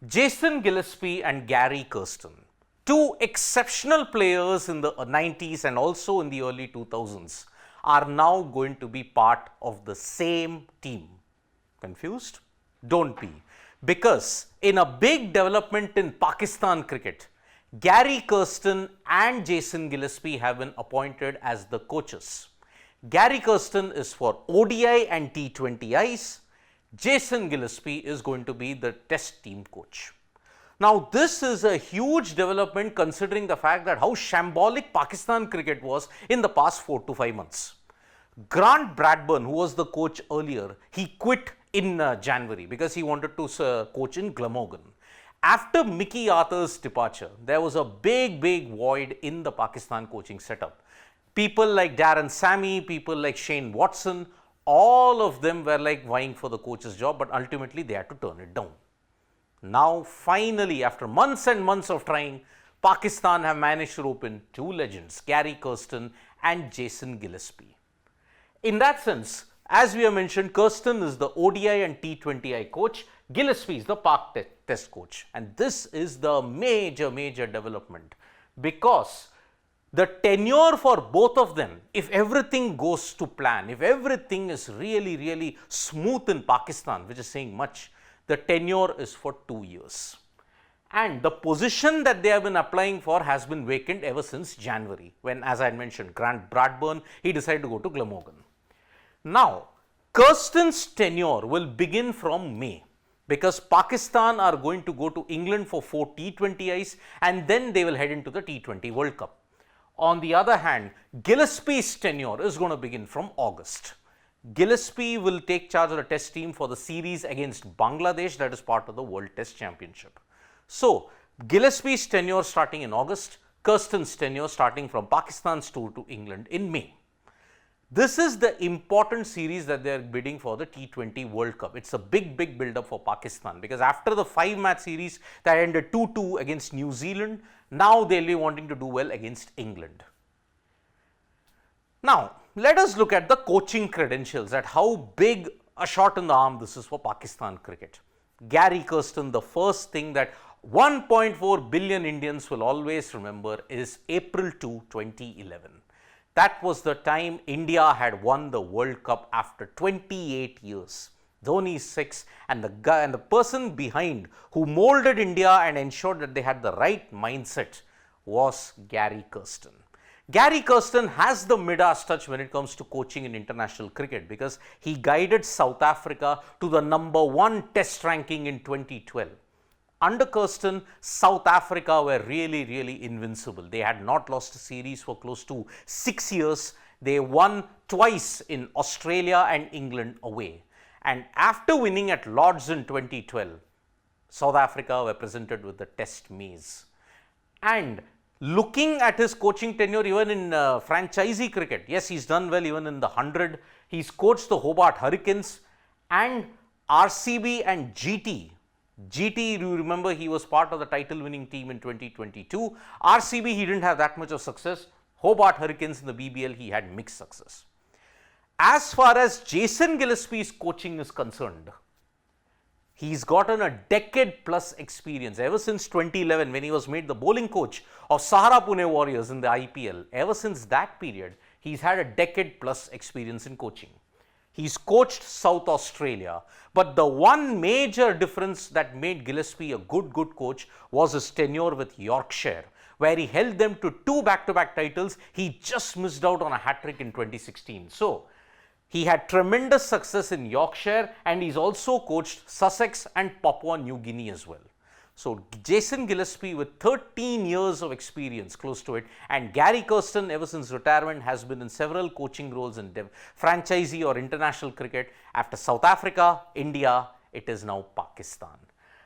Jason Gillespie and Gary Kirsten, two exceptional players in the 90s and also in the early 2000s, are now going to be part of the same team. Confused? Don't be. Because in a big development in Pakistan cricket, Gary Kirsten and Jason Gillespie have been appointed as the coaches. Gary Kirsten is for ODI and T20Is. Jason Gillespie is going to be the test team coach. Now, this is a huge development considering the fact that how shambolic Pakistan cricket was in the past 4 to 5 months. Grant Bradburn, who was the coach earlier, he quit in January because he wanted to coach in Glamorgan. After Mickey Arthur's departure, there was a big void in the Pakistan coaching setup. People like Darren Sammy, people like Shane Watson, all of them were like vying for the coach's job, but ultimately they had to turn it down. Now, finally, after months and months of trying, Pakistan have managed to rope in two legends, Gary Kirsten and Jason Gillespie. In that sense, as we have mentioned, Kirsten is the ODI and T20I coach, Gillespie is the Pak test coach. And this is the major development because the tenure for both of them, if everything goes to plan, if everything is really smooth in Pakistan, which is saying much, the tenure is for 2 years. And the position that they have been applying for has been vacant ever since January, when, as I had mentioned, Grant Bradburn, he decided to go to Glamorgan. Now, Kirsten's tenure will begin from May because Pakistan are going to go to England for 4 T20Is and then they will head into the T20 World Cup. On the other hand, Gillespie's tenure is going to begin from August. Gillespie will take charge of the test team for the series against Bangladesh, that is part of the World Test Championship. So, Gillespie's tenure starting in August, Kirsten's tenure starting from Pakistan's tour to England in May. This is the important series that they are bidding for the T20 World Cup. It's a big build-up for Pakistan because after the 5-match series that ended 2-2 against New Zealand, now they'll be wanting to do well against England. Now, let us look at the coaching credentials, at how big a shot in the arm this is for Pakistan cricket. Gary Kirsten, the first thing that 1.4 billion Indians will always remember is April 2, 2011. That was the time India had won the World Cup after 28 years. Dhoni 6 and the person behind who molded India and ensured that they had the right mindset was Gary Kirsten. Gary Kirsten has the Midas touch when it comes to coaching in international cricket because he guided South Africa to the #1 test ranking in 2012. Under Kirsten, South Africa were really invincible. They had not lost a series for close to 6 years. They won twice in Australia and England away. And after winning at Lord's in 2012, South Africa were presented with the test maze. And looking at his coaching tenure even in franchisee cricket, yes, he's done well even in the 100. He's coached the Hobart Hurricanes and RCB and GT. GT, you remember, he was part of the title winning team in 2022. RCB, he didn't have that much of success. Hobart Hurricanes in the BBL, he had mixed success. As far as Jason Gillespie's coaching is concerned, he's gotten a decade plus experience ever since 2011 when he was made the bowling coach of Sahara Pune Warriors in the IPL. Ever since that period, he's had a decade plus experience in coaching. He's coached South Australia, but the one major difference that made Gillespie a good coach was his tenure with Yorkshire, where he held them to 2 back-to-back titles. He just missed out on a hat-trick in 2016. So, he had tremendous success in Yorkshire and he's also coached Sussex and Papua New Guinea as well. So, Jason Gillespie with 13 years of experience close to it, and Gary Kirsten ever since retirement has been in several coaching roles in franchisee or international cricket. After South Africa, India, it is now Pakistan.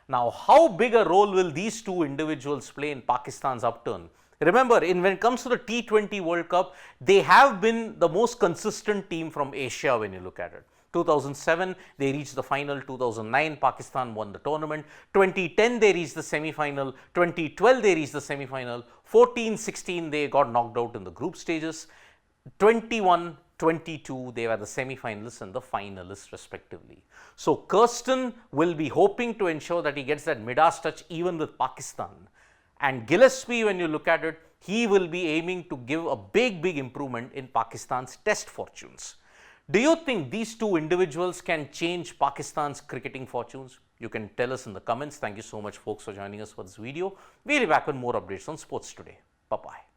Now, how big a role will these two individuals play in Pakistan's upturn? Remember, when it comes to the T20 World Cup, they have been the most consistent team from Asia when you look at it. 2007, they reached the final. 2009, Pakistan won the tournament. 2010, they reached the semi-final. 2012, they reached the semi-final. 14, 16, they got knocked out in the group stages. 21, 22, they were the semi-finalists and the finalists respectively. So Kirsten will be hoping to ensure that he gets that Midas touch even with Pakistan. And Gillespie, when you look at it, he will be aiming to give a big improvement in Pakistan's test fortunes. Do you think these two individuals can change Pakistan's cricketing fortunes? You can tell us in the comments. Thank you so much folks for joining us for this video. We'll be back with more updates on Sports Today. Bye-bye.